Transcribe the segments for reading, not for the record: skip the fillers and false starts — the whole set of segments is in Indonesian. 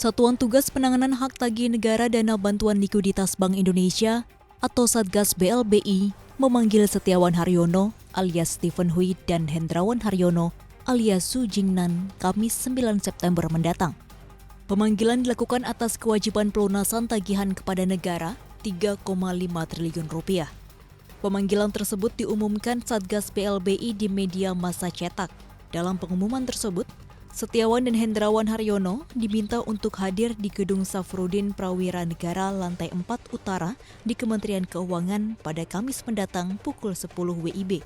Satuan Tugas Penanganan Hak Tagih Negara Dana Bantuan Likuiditas Bank Indonesia atau Satgas BLBI memanggil Setiawan Haryono alias Stephen Hui dan Hendrawan Haryono alias Su Jingnan Kamis 9 September mendatang. Pemanggilan dilakukan atas kewajiban pelunasan tagihan kepada negara 3,5 triliun rupiah. Pemanggilan tersebut diumumkan Satgas BLBI di media massa cetak. Dalam pengumuman tersebut, Setiawan dan Hendrawan Haryono diminta untuk hadir di Gedung Safrudin Prawira Negara lantai 4 Utara di Kementerian Keuangan pada Kamis mendatang pukul 10 WIB.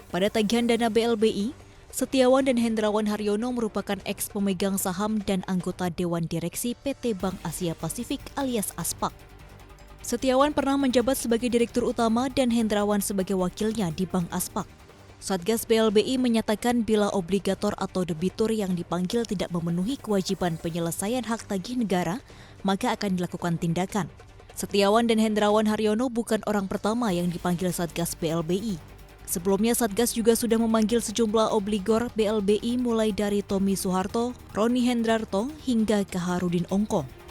Pada tagihan dana BLBI, Setiawan dan Hendrawan Haryono merupakan eks pemegang saham dan anggota Dewan Direksi PT Bank Asia Pasifik alias ASPAK. Setiawan pernah menjabat sebagai Direktur Utama dan Hendrawan sebagai wakilnya di Bank ASPAK. Satgas BLBI menyatakan bila obligator atau debitur yang dipanggil tidak memenuhi kewajiban penyelesaian hak tagih negara, maka akan dilakukan tindakan. Setiawan dan Hendrawan Haryono bukan orang pertama yang dipanggil Satgas BLBI. Sebelumnya Satgas juga sudah memanggil sejumlah obligor BLBI mulai dari Tommy Soeharto, Roni Hendrarto hingga Kaharudin Ongko.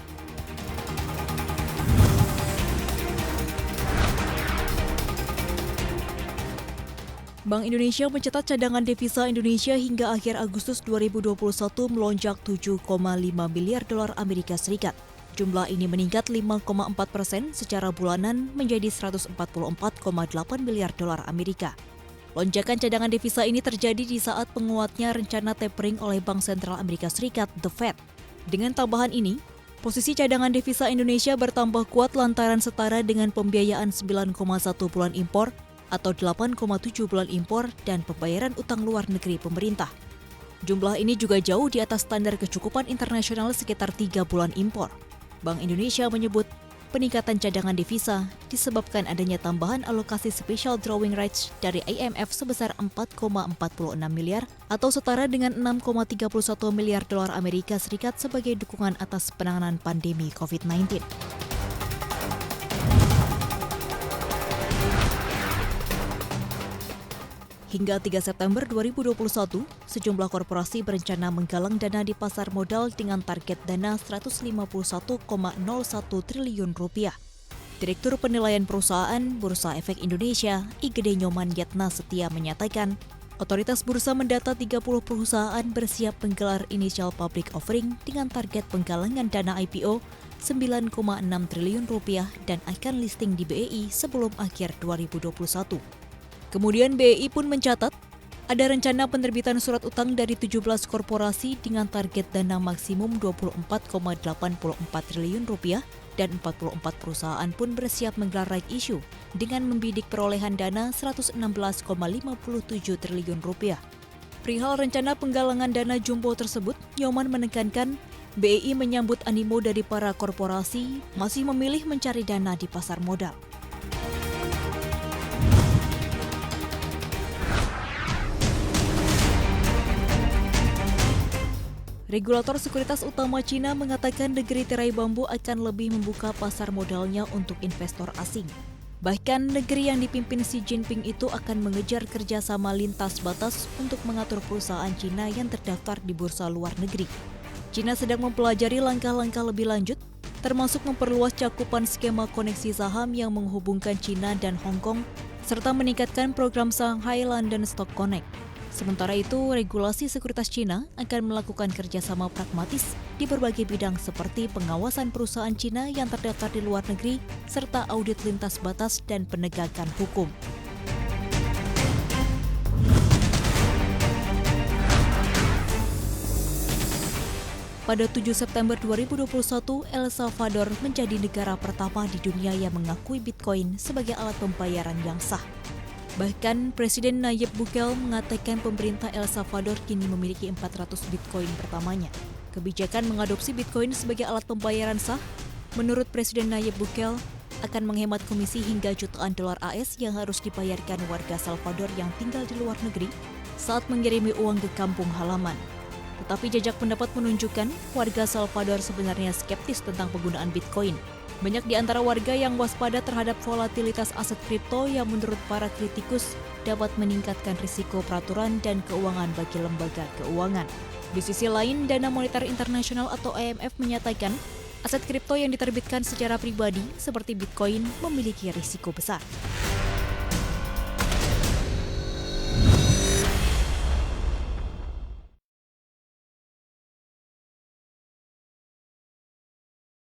Bank Indonesia mencatat cadangan devisa Indonesia hingga akhir Agustus 2021 melonjak 7,5 miliar dolar Amerika Serikat. Jumlah ini meningkat 5,4% secara bulanan menjadi 144,8 miliar dolar Amerika. Lonjakan cadangan devisa ini terjadi di saat penguatnya rencana tapering oleh Bank Sentral Amerika Serikat, The Fed. Dengan tambahan ini, posisi cadangan devisa Indonesia bertambah kuat lantaran setara dengan pembiayaan 9,1 bulan impor atau 8,7 bulan impor dan pembayaran utang luar negeri pemerintah. Jumlah ini juga jauh di atas standar kecukupan internasional sekitar 3 bulan impor. Bank Indonesia menyebut peningkatan cadangan devisa disebabkan adanya tambahan alokasi special drawing rights dari IMF sebesar 4,46 miliar atau setara dengan 6,31 miliar dolar Amerika Serikat sebagai dukungan atas penanganan pandemi COVID-19. Hingga 3 September 2021, sejumlah korporasi berencana menggalang dana di pasar modal dengan target dana 151,01 triliun rupiah. Direktur Penilaian Perusahaan Bursa Efek Indonesia, Igede Nyoman Yatna Setia menyatakan, otoritas bursa mendata 30 perusahaan bersiap menggelar initial public offering dengan target penggalangan dana IPO 9,6 triliun rupiah dan akan listing di BEI sebelum akhir 2021. Kemudian BEI pun mencatat, ada rencana penerbitan surat utang dari 17 korporasi dengan target dana maksimum 24,84 triliun rupiah dan 44 perusahaan pun bersiap menggelar right issue dengan membidik perolehan dana 116,57 triliun rupiah. Perihal rencana penggalangan dana jumbo tersebut, Nyoman menekankan BEI menyambut animo dari para korporasi masih memilih mencari dana di pasar modal. Regulator sekuritas utama Cina mengatakan negeri tirai bambu akan lebih membuka pasar modalnya untuk investor asing. Bahkan negeri yang dipimpin Xi Jinping itu akan mengejar kerjasama lintas batas untuk mengatur perusahaan Cina yang terdaftar di bursa luar negeri. Cina sedang mempelajari langkah-langkah lebih lanjut, termasuk memperluas cakupan skema koneksi saham yang menghubungkan Cina dan Hong Kong, serta meningkatkan program Shanghai London Stock Connect. Sementara itu, regulasi sekuritas Cina akan melakukan kerjasama pragmatis di berbagai bidang seperti pengawasan perusahaan Cina yang terdaftar di luar negeri, serta audit lintas batas dan penegakan hukum. Pada 7 September 2021, El Salvador menjadi negara pertama di dunia yang mengakui Bitcoin sebagai alat pembayaran yang sah. Bahkan, Presiden Nayib Bukele mengatakan pemerintah El Salvador kini memiliki 400 Bitcoin pertamanya. Kebijakan mengadopsi Bitcoin sebagai alat pembayaran sah, menurut Presiden Nayib Bukele, akan menghemat komisi hingga jutaan dolar AS yang harus dibayarkan warga Salvador yang tinggal di luar negeri saat mengirimi uang ke kampung halaman. Tetapi jajak pendapat menunjukkan warga Salvador sebenarnya skeptis tentang penggunaan Bitcoin. Banyak di antara warga yang waspada terhadap volatilitas aset kripto yang menurut para kritikus dapat meningkatkan risiko peraturan dan keuangan bagi lembaga keuangan. Di sisi lain, Dana Moneter Internasional atau IMF menyatakan aset kripto yang diterbitkan secara pribadi seperti Bitcoin memiliki risiko besar.